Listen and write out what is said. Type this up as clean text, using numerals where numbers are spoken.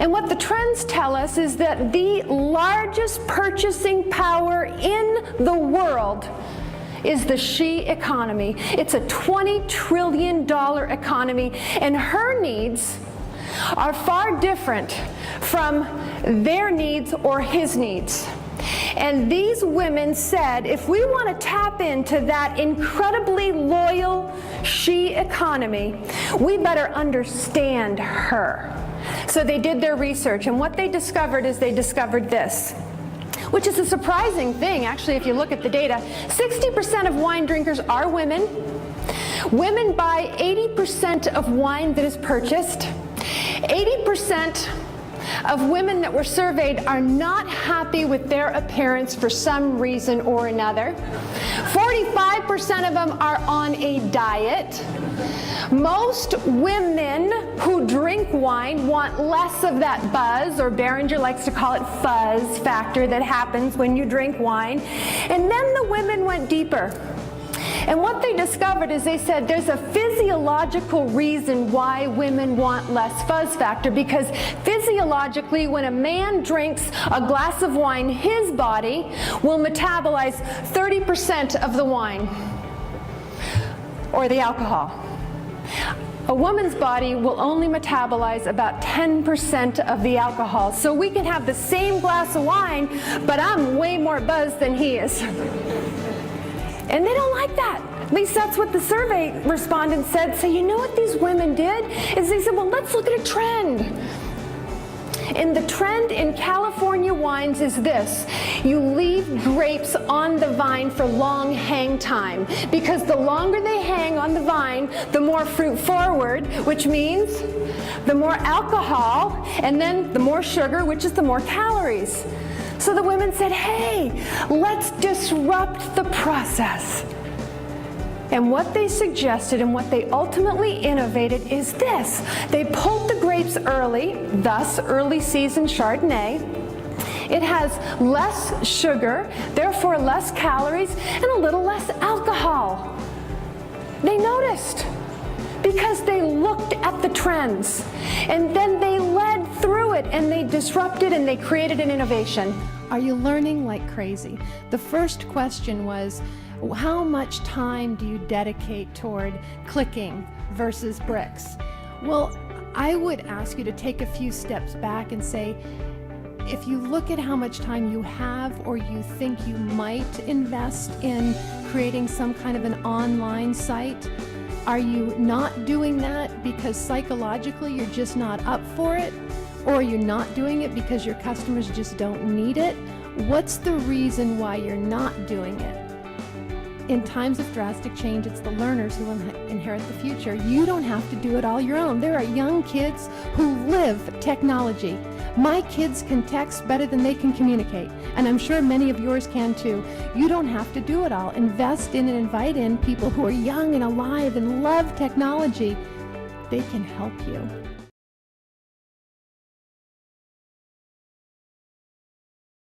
And what the trends tell us is that the largest purchasing power in the world is the SheEconomy. It's a $20 trillion economy, and her needs are far different from their needs or his needs. And these women said, if we want to tap into that incredibly loyal SheEconomy, we better understand her. So they did their research, and what they discovered is they discovered this, which is a surprising thing, actually, if you look at the data. 60% of wine drinkers are women. Women buy 80% of wine that is purchased. 80% of women that were surveyed are not happy with their appearance for some reason or another. 45% of them are on a diet. Most women who drink wine want less of that buzz, or Behringer likes to call it fuzz factor, that happens when you drink wine. And then the women went deeper. And what they discovered is they said there's a physiological reason why women want less fuzz factor, because physiologically, when a man drinks a glass of wine, his body will metabolize 30% of the wine, or the alcohol. A woman's body will only metabolize about 10% of the alcohol. So we can have the same glass of wine, but I'm way more buzzed than he is. And they don't like that. At least that's what the survey respondents said. So you know what these women did? Is they said, well, let's look at a trend. And the trend in California wines is this: you leave grapes on the vine for long hang time, because the longer they hang on the vine, the more fruit forward, which means the more alcohol, and then the more sugar, which is the more calories. So the women said, hey, let's disrupt the process. And what they suggested and what they ultimately innovated is this. They pulled the grapes early, thus early season Chardonnay. It has less sugar, therefore less calories, and a little less alcohol. They noticed, because they looked at the trends, and then they led through it, and they disrupted, and they created an innovation. Are you learning like crazy? The first question was, how much time do you dedicate toward clicking versus bricks? Well, I would ask you to take a few steps back and say, if you look at how much time you have or you think you might invest in creating some kind of an online site, are you not doing that because psychologically you're just not up for it? Or you're not doing it because your customers just don't need it? What's the reason why you're not doing it? In times of drastic change, it's the learners who inherit the future. You don't have to do it all your own. There are young kids who live technology. My kids can text better than they can communicate, and I'm sure many of yours can too. You don't have to do it all. Invest in and invite in people who are young and alive and love technology. They can help you.